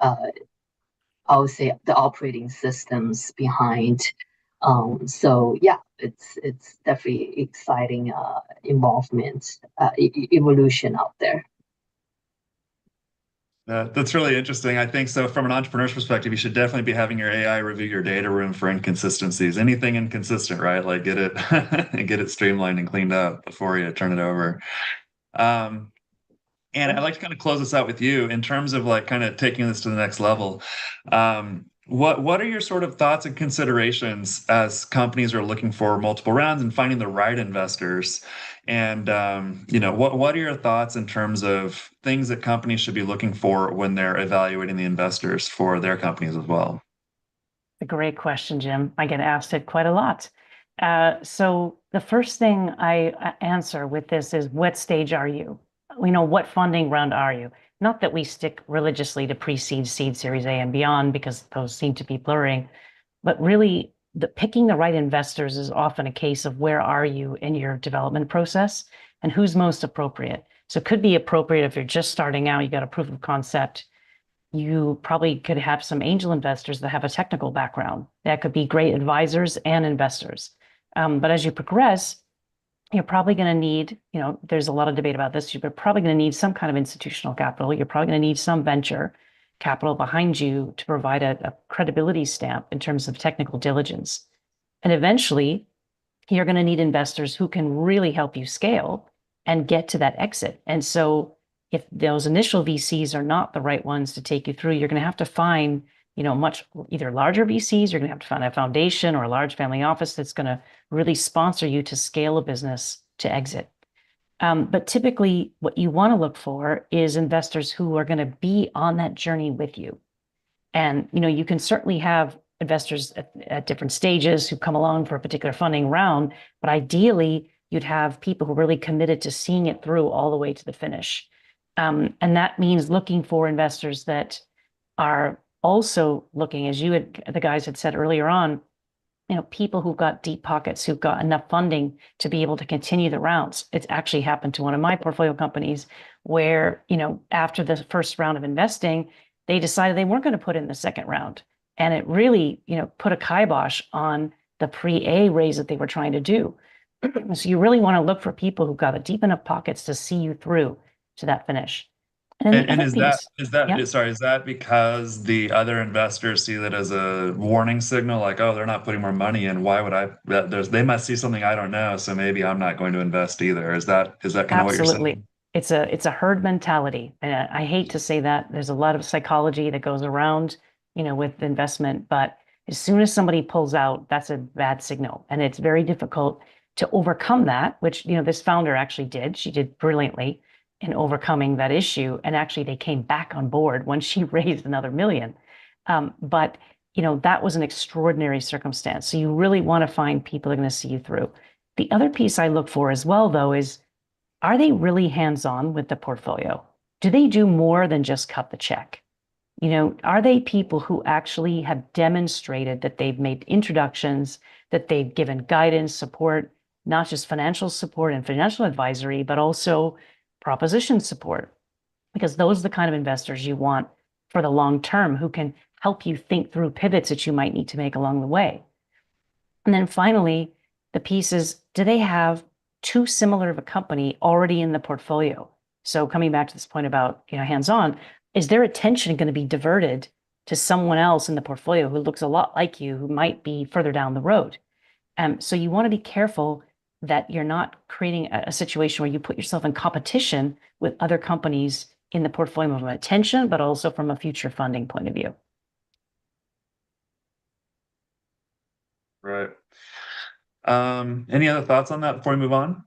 uh, I would say the operating systems behind. So yeah, it's definitely exciting involvement, evolution out there. That's really interesting. I think so. From an entrepreneur's perspective, you should definitely be having your AI review your data room for inconsistencies. Anything inconsistent, right? Like get it and get it streamlined and cleaned up before you turn it over. Um, And I'd like to kind of close this out with you in terms of like kind of taking this to the next level. What are your sort of thoughts and considerations as companies are looking for multiple rounds and finding the right investors? And what are your thoughts in terms of things that companies should be looking for when they're evaluating the investors for their companies as well? A great question, Jim. I get asked it quite a lot. So the first thing I answer with this is, what stage are you? What funding round are you? Not that we stick religiously to pre-seed, seed, Series A, and beyond, because those seem to be blurring, but really picking the right investors is often a case of where are you in your development process and who's most appropriate. So it could be appropriate if you're just starting out, you got a proof of concept. You probably could have some angel investors that have a technical background. That could be great advisors and investors. But as you progress, you're probably going to need, there's a lot of debate about this, you're probably going to need some kind of institutional capital. You're probably going to need some venture capital behind you to provide a credibility stamp in terms of technical diligence. And eventually, you're going to need investors who can really help you scale and get to that exit. And so if those initial VCs are not the right ones to take you through, you're going to have to find, much either larger VCs, you're going to have to find a foundation or a large family office that's going to really sponsor you to scale a business to exit. But typically, what you want to look for is investors who are going to be on that journey with you. And you can certainly have investors at different stages who come along for a particular funding round, but ideally you'd have people who are really committed to seeing it through all the way to the finish. And that means looking for investors that are also looking, as the guys had said earlier on, people who've got deep pockets, who've got enough funding to be able to continue the rounds. It's actually happened to one of my portfolio companies where, after the first round of investing, they decided they weren't going to put in the second round. And it really, put a kibosh on the pre-A raise that they were trying to do. So you really want to look for people who've got a deep enough pockets to see you through to that finish. And then the And other piece, is that because the other investors see that as a warning signal, like, oh, they're not putting more money in. Why would I? They must see something I don't know, so maybe I'm not going to invest either. Is that kind of what you're absolutely. saying? It's a herd mentality. And I hate to say that. There's a lot of psychology that goes around, with investment, but as soon as somebody pulls out, that's a bad signal. And it's very difficult to overcome that, which, this founder actually did. She did brilliantly in overcoming that issue. And actually they came back on board when she raised another million. But that was an extraordinary circumstance. So you really want to find people that are going to see you through. The other piece I look for as well, though, is, are they really hands-on with the portfolio? Do they do more than just cut the check? Are they people who actually have demonstrated that they've made introductions, that they've given guidance, support, not just financial support and financial advisory, but also proposition support? Because those are the kind of investors you want for the long term, who can help you think through pivots that you might need to make along the way. And then finally, the piece is, do they have too similar of a company already in the portfolio? So coming back to this point about, hands-on, is their attention going to be diverted to someone else in the portfolio who looks a lot like you, who might be further down the road? So you want to be careful that you're not creating a situation where you put yourself in competition with other companies in the portfolio from attention, but also from a future funding point of view. Right. Any other thoughts on that before we move on?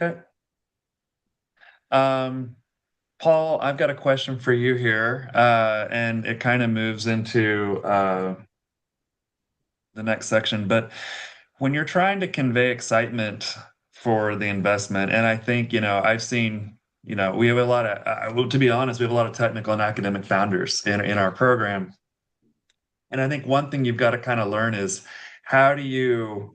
Okay. Paul, I've got a question for you here, and it kind of moves into the next section. But when you're trying to convey excitement for the investment, and I think, I've seen, we have a lot of, well, to be honest, we have a lot of technical and academic founders in our program. And I think one thing you've got to kind of learn is, how do you're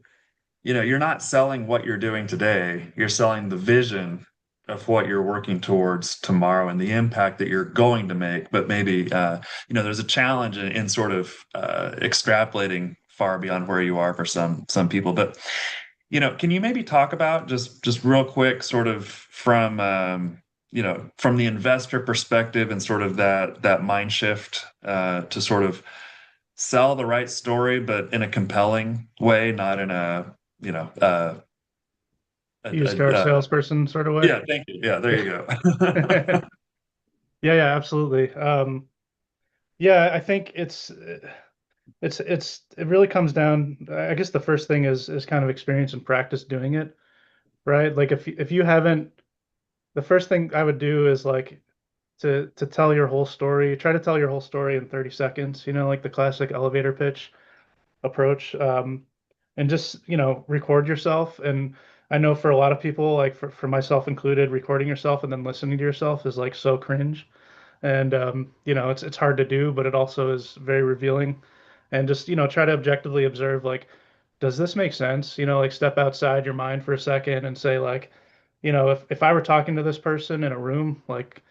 not selling what you're doing today, you're selling the vision of what you're working towards tomorrow and the impact that you're going to make. But maybe, there's a challenge in sort of extrapolating far beyond where you are for some people. But, can you maybe talk about just real quick, sort of from, from the investor perspective and sort of that mind shift to sort of sell the right story, but in a compelling way, not in a, Used car salesperson sort of way. yeah, thank you. Yeah, there you go. Yeah, absolutely. Yeah, I think it really comes down, I guess the first thing is kind of experience and practice doing it, right? Like if you haven't, the first thing I would do is like to tell your whole story, try to tell your whole story in 30 seconds, like the classic elevator pitch approach. And just, record yourself. And I know for a lot of people, like for myself included, recording yourself and then listening to yourself is like so cringe. And it's hard to do, but it also is very revealing. And just, try to objectively observe, like, does this make sense? Like step outside your mind for a second and say, like, if I were talking to this person in a room, like,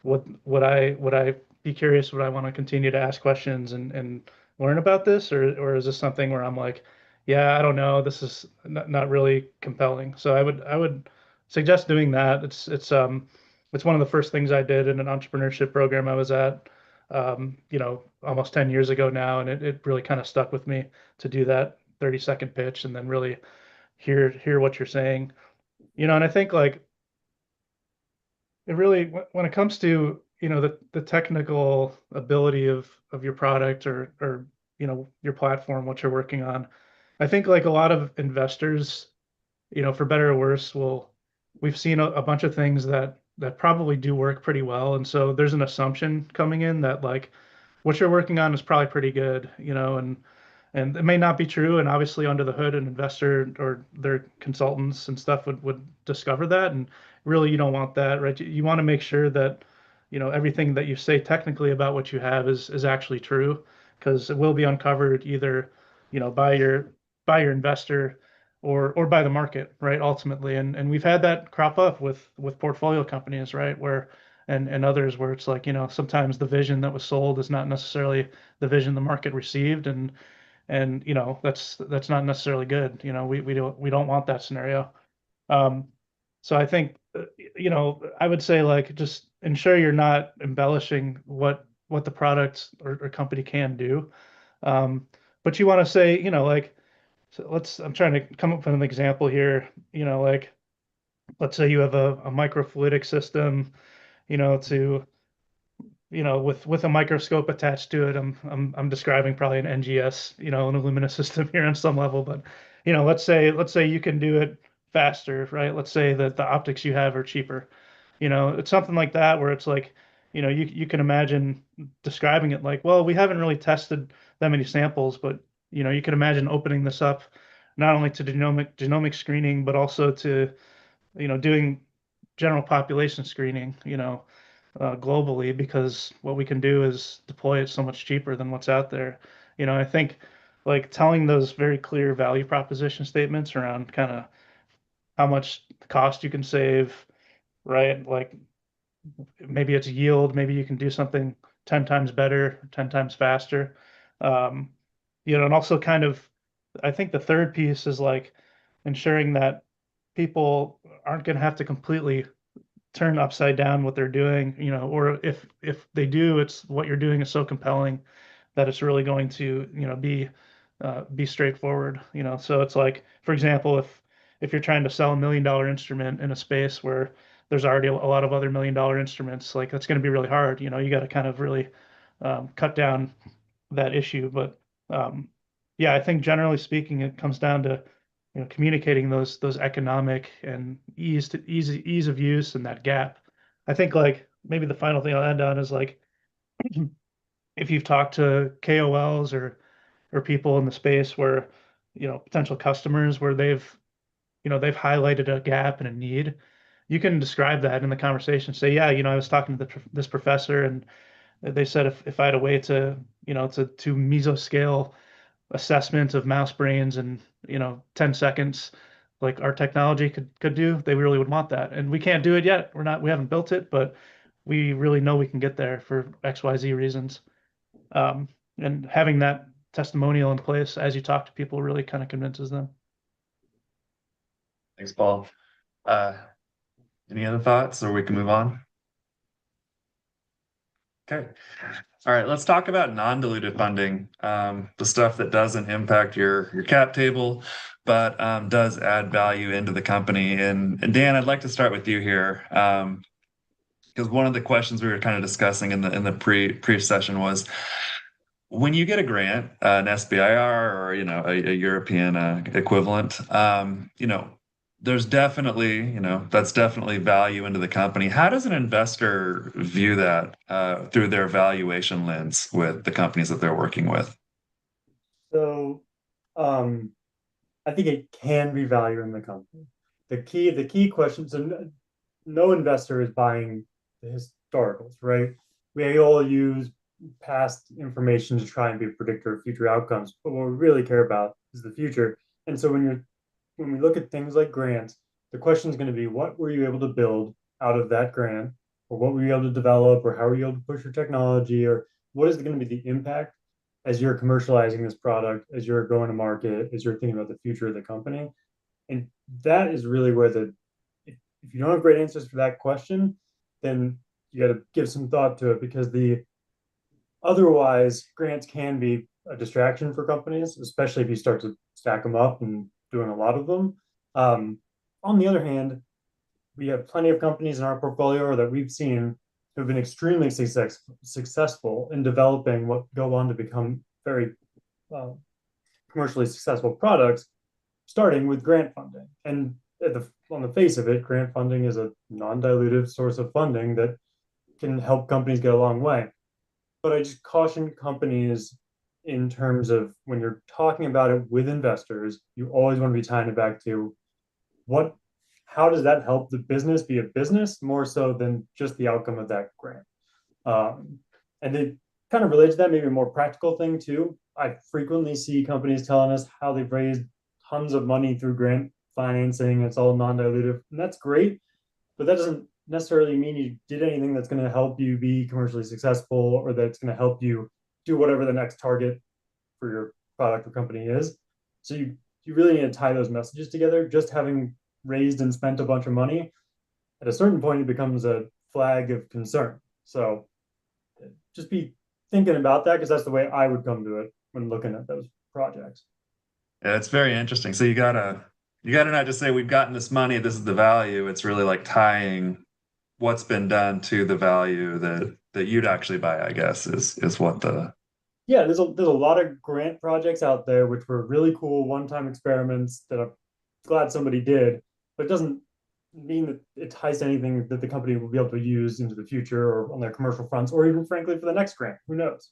would I be curious? Would I want to continue to ask questions and learn about this, or is this something where I'm like, yeah, I don't know, this is not really compelling. So I would suggest doing that. It's one of the first things I did in an entrepreneurship program I was at, almost 10 years ago now, and it really kind of stuck with me to do that 30-second pitch and then really hear what you're saying. And I think like it really, when it comes to, the technical ability of your product or your platform, what you're working on, I think like a lot of investors, for better or worse, we've seen a bunch of things that probably do work pretty well. And so there's an assumption coming in that like what you're working on is probably pretty good, and it may not be true. And obviously, under the hood, an investor or their consultants and stuff would discover that. And really, you don't want that, right? You want to make sure that, everything that you say technically about what you have is actually true, because it will be uncovered either, by your investor or by the market, right? Ultimately, and we've had that crop up with portfolio companies, right? Where and others where it's like, sometimes the vision that was sold is not necessarily the vision the market received, and that's not necessarily good. We don't want that scenario. Um, so I think I would say, like, just ensure you're not embellishing what the product or company can do. Um, but you want to say, like, so I'm trying to come up with an example here. Like, let's say you have a microfluidic system, to with a microscope attached to it. I'm describing probably an NGS, an Illumina system here on some level, but let's say you can do it faster, right? Let's say that the optics you have are cheaper. It's something like that where it's like, you can imagine describing it like, well, we haven't really tested that many samples, but you can imagine opening this up not only to genomic screening, but also to, doing general population screening, globally, because what we can do is deploy it so much cheaper than what's out there. I think, like, telling those very clear value proposition statements around kind of how much cost you can save, right? Like, maybe it's yield, maybe you can do something 10 times better, 10 times faster. Um, and also kind of, I think the third piece is like ensuring that people aren't going to have to completely turn upside down what they're doing, or if they do, it's what you're doing is so compelling that it's really going to, be straightforward. So it's like, for example, if you're trying to sell $1 million instrument in a space where there's already a lot of other $1 million instruments, like, that's going to be really hard. You got to kind of really cut down that issue. But yeah, I think generally speaking, it comes down to, communicating those economic and ease of use and that gap. I think, like, maybe the final thing I'll end on is, like, if you've talked to KOLs or people in the space where, potential customers where they've highlighted a gap and a need, you can describe that in the conversation. Say, yeah, I was talking to this professor, and they said if I had a way to, to mesoscale assessment of mouse brains in 10 seconds, like our technology could do, they really would want that. And we can't do it yet. We haven't built it, but we really know we can get there for XYZ reasons. um, and having that testimonial in place as you talk to people really kind of convinces them. Thanks, Paul. Uh, any other thoughts, or we can move on? Okay. All right, let's talk about non-dilutive funding, the stuff that doesn't impact your cap table, but does add value into the company. And Dan, I'd like to start with you here, because one of the questions we were kind of discussing in the pre-session was, when you get a grant, an SBIR, or a European equivalent, there's definitely, that's definitely value into the company. How does an investor view that through their valuation lens with the companies that they're working with? So, I think it can be value in the company. The key question, so no investor is buying the historicals, right? We all use past information to try and be a predictor of future outcomes, but what we really care about is the future. And so when we look at things like grants, the question is going to be, what were you able to build out of that grant, or what were you able to develop, or how were you able to push your technology, or what is going to be the impact as you're commercializing this product, as you're going to market, as you're thinking about the future of the company. And that is really where if you don't have great answers for that question, then you got to give some thought to it, because the otherwise grants can be a distraction for companies, especially if you start to stack them up and doing a lot of them. On the other hand, we have plenty of companies in our portfolio that we've seen who've been extremely successful in developing what go on to become very uh, commercially successful products, starting with grant funding. And on the face of it, grant funding is a non-dilutive source of funding that can help companies get a long way. but I just caution companies in terms of when you're talking about it with investors, you always want to be tying it back to what, how does that help the business be a business more so than just the outcome of that grant? And it kind of relates to that, maybe a more practical thing too. I frequently see companies telling us how they've raised tons of money through grant financing. It's all non-dilutive, and that's great, but that doesn't necessarily mean you did anything that's going to help you be commercially successful or that's going to help you do whatever the next target for your product or company is. So you really need to tie those messages together. Just having raised and spent a bunch of money, at a certain point, it becomes a flag of concern. So just be thinking about that because that's the way I would come to it when looking at those projects. Yeah, it's very interesting. So you gotta not just say we've gotten this money, this is the value. It's really like tying what's been done to the value that you'd actually buy, I guess, is what the Yeah, there's a lot of grant projects out there which were really cool one-time experiments that I'm glad somebody did, but it doesn't mean that it ties to anything that the company will be able to use into the future or on their commercial fronts, or even frankly for the next grant. Who knows?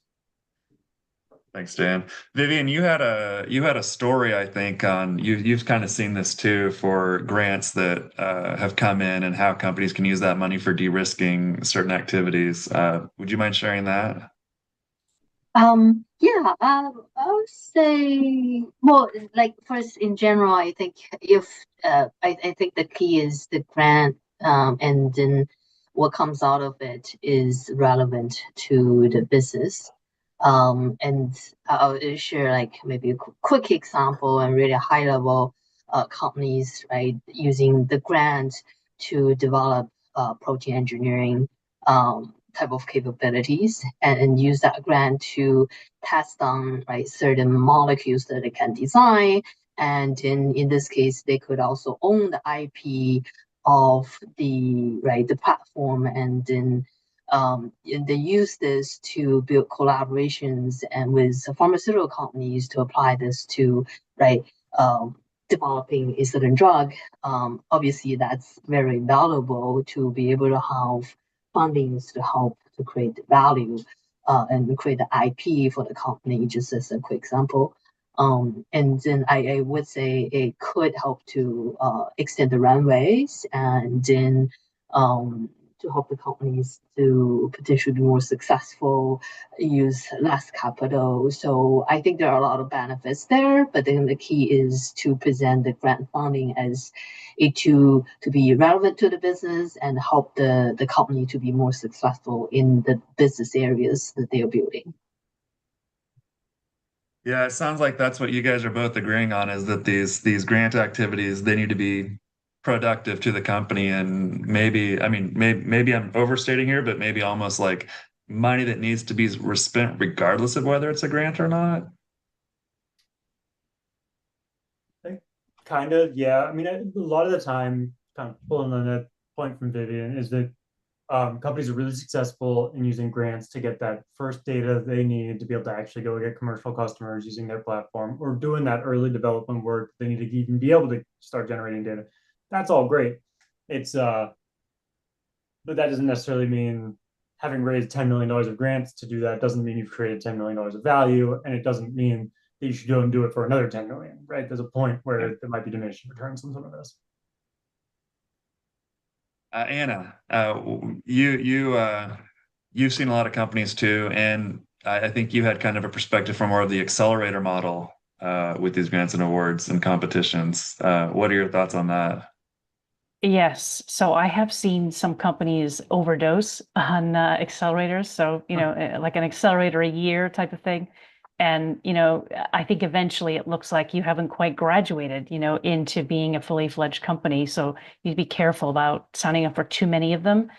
Thanks, Dan. Vivian, you had a story, I think, on you've kind of seen this too for grants that have come in and how companies can use that money for de-risking certain activities. Would you mind sharing that? Yeah, I would say, well, like first in general, I think if I think the key is the grant, and then what comes out of it is relevant to the business. And I'll share like maybe a quick example and really high level companies, right, using the grant to develop protein engineering type of capabilities and use that grant to test on right certain molecules that they can design. And in this case, they could also own the IP of the platform, and then they use this to build collaborations and with pharmaceutical companies to apply this to right developing a certain drug. Obviously, that's very valuable to be able to have fundings to help to create value and create the IP for the company, just as a quick example. And then I would say it could help to extend the runways and then to help the companies to potentially be more successful, use less capital. So I think there are a lot of benefits there, but then the key is to present the grant funding as a to be relevant to the business and help the company to be more successful in the business areas that they are building. Yeah, it sounds like that's what you guys are both agreeing on is that these grant activities, they need to be productive to the company and maybe, I mean, maybe I'm overstating here, but maybe almost like money that needs to be spent regardless of whether it's a grant or not. Kind of, yeah. I mean, a lot of the time, kind of pulling on that point from Vivian, is that companies are really successful in using grants to get that first data they need to be able to actually go get commercial customers using their platform or doing that early development work. They need to even be able to start generating data. That's all great. It's but that doesn't necessarily mean having raised $10 million of grants to do that doesn't mean you've created $10 million of value, and it doesn't mean that you should go and do it for another 10 million, right? There's a point where there might be diminishing returns on some of this. Anna, you've seen a lot of companies too, and I think you had kind of a perspective from more of the accelerator model with these grants and awards and competitions. What are your thoughts on that? Yes, so I have seen some companies overdose on accelerators. So, like an accelerator a year type of thing. And, I think eventually it looks like you haven't quite graduated, into being a fully fledged company. So you need to be careful about signing up for too many of them.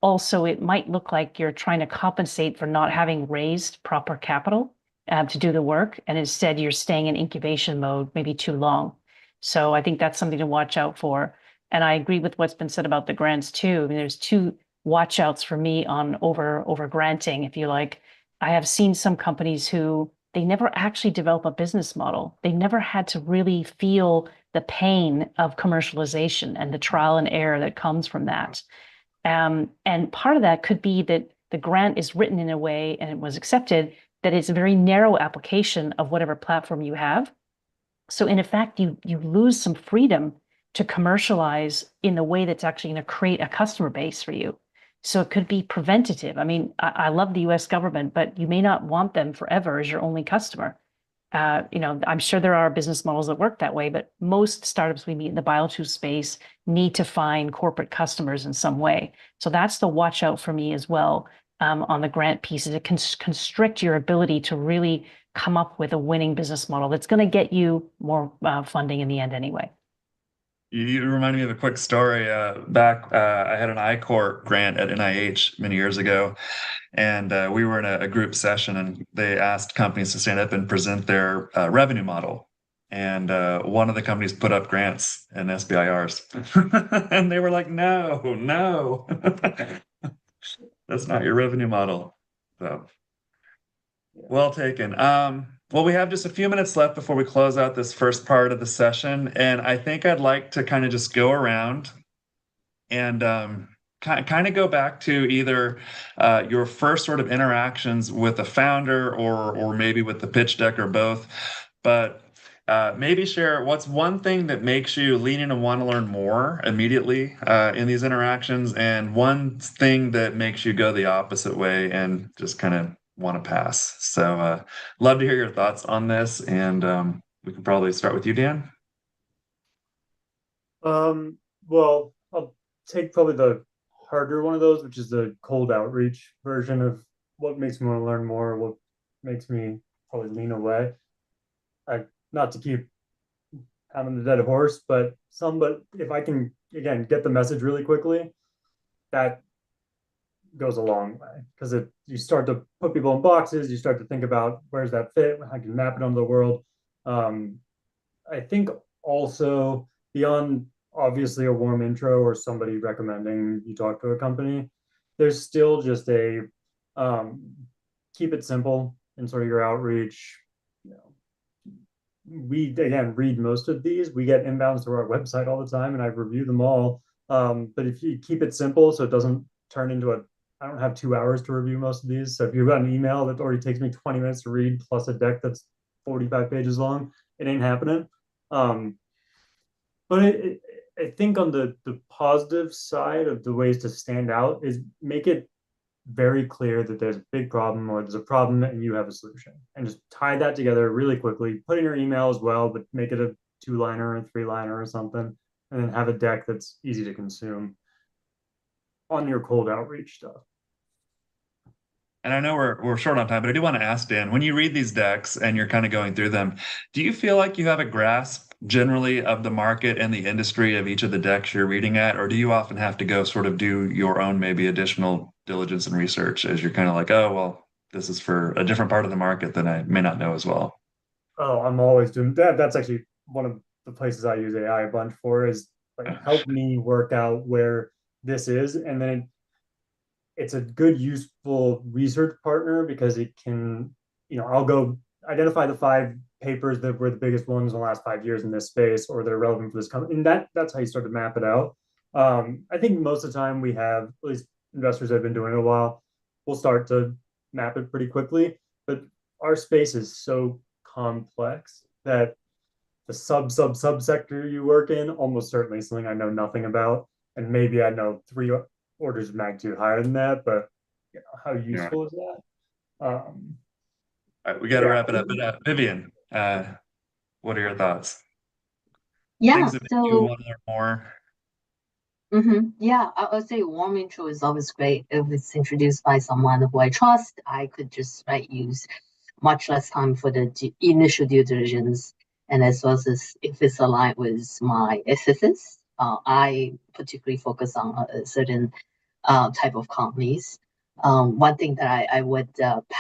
Also, it might look like you're trying to compensate for not having raised proper capital to do the work. And instead you're staying in incubation mode maybe too long. So I think that's something to watch out for. And I agree with what's been said about the grants too. I mean, there's two watch outs for me on over granting, if you like. I have seen some companies who they never actually develop a business model. They never had to really feel the pain of commercialization and the trial and error that comes from that. And part of that could be that the grant is written in a way and it was accepted that it's a very narrow application of whatever platform you have. So in effect, you lose some freedom to commercialize in the way that's actually going to create a customer base for you. So it could be preventative. I mean, I love the US government, but you may not want them forever as your only customer. I'm sure there are business models that work that way, but most startups we meet in the BioTools space need to find corporate customers in some way. So that's the watch out for me as well on the grant pieces. It can constrict your ability to really come up with a winning business model that's going to get you more funding in the end anyway. You reminded me of a quick story. Back, I had an I-Corps grant at NIH many years ago, and we were in a group session, and they asked companies to stand up and present their revenue model. And one of the companies put up grants and SBIRs, and they were like, "No, no, that's not your revenue model." So, well taken. Well, we have just a few minutes left before we close out this first part of the session, and I think I'd like to kind of just go around and kind of go back to either your first sort of interactions with a founder or maybe with the pitch deck or both. But maybe share what's one thing that makes you lean in and want to learn more immediately in these interactions, and one thing that makes you go the opposite way and just kind of want to pass. So love to hear your thoughts on this, and we can probably start with you, Dan. Well, I'll take probably the harder one of those, which is the cold outreach version of what makes me want to learn more, what makes me probably lean away. Not to keep having the dead horse, but if I can again get the message really quickly, that goes a long way because you start to put people in boxes, you start to think about where's that fit, how can you map it onto the world. I think also beyond obviously a warm intro or somebody recommending you talk to a company, there's still just a keep it simple in sort of your outreach. We again read most of these. We get inbounds to our website all the time, and I review them all. But if you keep it simple, so it doesn't turn into I don't have 2 hours to review most of these. So if you've got an email that already takes me 20 minutes to read, plus a deck that's 45 pages long, it ain't happening. But I think on the positive side of the ways to stand out is make it very clear that there's a big problem or there's a problem and you have a solution, and just tie that together really quickly. Put in your email as well, but make it a 2-liner or 3-liner or something, and then have a deck that's easy to consume on your cold outreach stuff. And I know we're short on time, but I do want to ask Dan, when you read these decks and you're kind of going through them, do you feel like you have a grasp generally of the market and the industry of each of the decks you're reading at, or do you often have to go sort of do your own maybe additional diligence and research as you're kind of like, oh, well, this is for a different part of the market that I may not know as well? Oh, I'm always doing that. That's actually one of the places I use AI a bunch for, is like help me work out where this is, and then it's a good, useful research partner because it can, I'll go identify the 5 papers that were the biggest ones in the last 5 years in this space, or that are relevant for this company. And that's how you start to map it out. I think most of the time we have, at least investors that have been doing it a while, we'll start to map it pretty quickly. But our space is so complex that the subsector you work in almost certainly is something I know nothing about. And maybe I know 3 orders of magnitude higher than that, but how useful is that? All right, we got to wrap it up. But Vivian, what are your thoughts? Things that make you want to learn more. Yeah, I would say warm intro is always great. If it's introduced by someone who I trust, I could just use much less time for the initial due diligence, and as well as if it's aligned with my ethos. I particularly focus on a certain type of companies. One thing that I would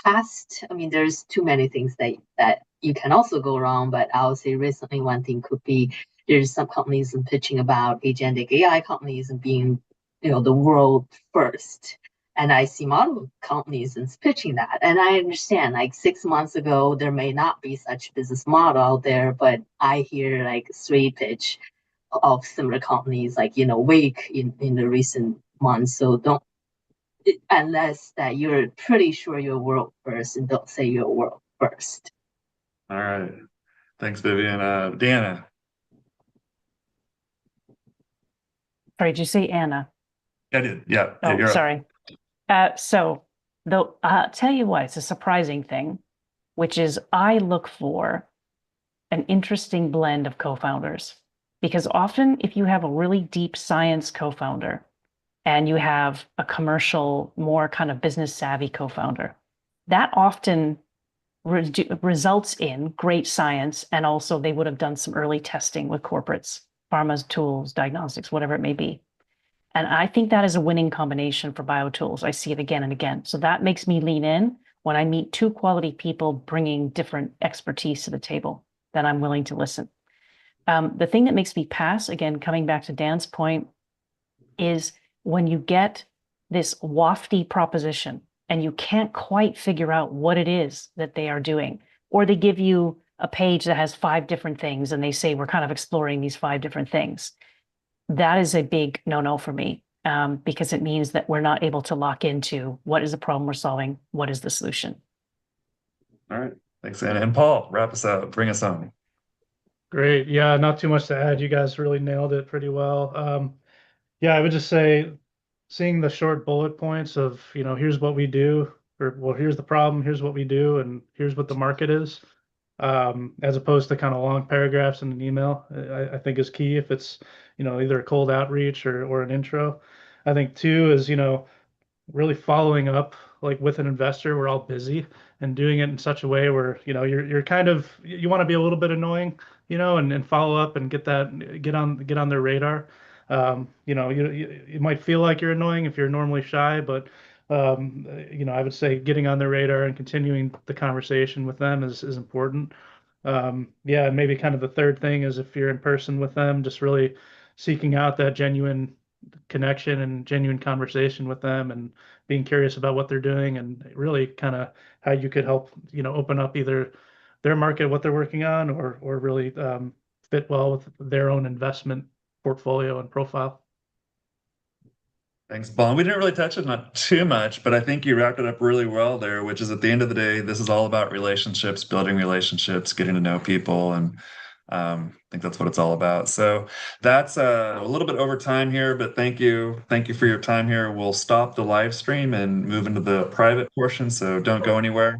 pass, I mean, there's too many things that you can also go wrong, but I would say recently one thing could be there's some companies pitching about agentic AI companies and being, the world first. And I see model companies and pitching that. And I understand 6 months ago, there may not be such business model out there, but I hear 3 pitch of similar companies Wake in the recent months. So unless that you're pretty sure you're world first and don't say you're world first. All right. Thanks, Vivian. Deanna. Sorry, did you say Anna? I did. Yeah. Oh, You're up. sorry. So though, tell you what, it's a surprising thing, which is I look for an interesting blend of co-founders, because often if you have a really deep science co-founder and you have a commercial, more kind of business savvy co-founder, that often results in great science, and also they would have done some early testing with corporates, pharma's tools, diagnostics, whatever it may be. And I think that is a winning combination for BioTools. I see it again and again. So that makes me lean in when I meet two quality people bringing different expertise to the table, then I'm willing to listen. The thing that makes me pass, again, coming back to Dan's point, is when you get this wafty proposition and you can't quite figure out what it is that they are doing, or they give you a page that has 5 different things and they say, we're kind of exploring these 5 different things. That is a big no-no for me, because it means that we're not able to lock into what is the problem we're solving, what is the solution. All right. Thanks, Anna. And Paul, wrap us up. Bring us home. Great. Yeah, not too much to add. You guys really nailed it pretty well. Yeah, I would just say seeing the short bullet points of, here's what we do, or well, here's the problem, here's what we do, and here's what the market is, as opposed to kind of long paragraphs in an email, I think is key if it's, either a cold outreach or an intro. I think two is, really following up like with an investor. We're all busy, and doing it in such a way where you're kind of, you want to be a little bit annoying, and follow up and get on their radar. You might feel like you're annoying if you're normally shy, but I would say getting on their radar and continuing the conversation with them is important. Yeah, and maybe kind of the third thing is if you're in person with them, just really seeking out that genuine connection and genuine conversation with them, and being curious about what they're doing, and really kind of how you could help, open up either their market, what they're working on, or really fit well with their own investment portfolio and profile. Thanks, Paul. And we didn't really touch on it too much, but I think you wrapped it up really well there, which is at the end of the day, this is all about relationships, building relationships, getting to know people. And I think that's what it's all about. So that's a little bit over time here, but thank you. Thank you for your time here. We'll stop the live stream and move into the private portion. So don't go anywhere.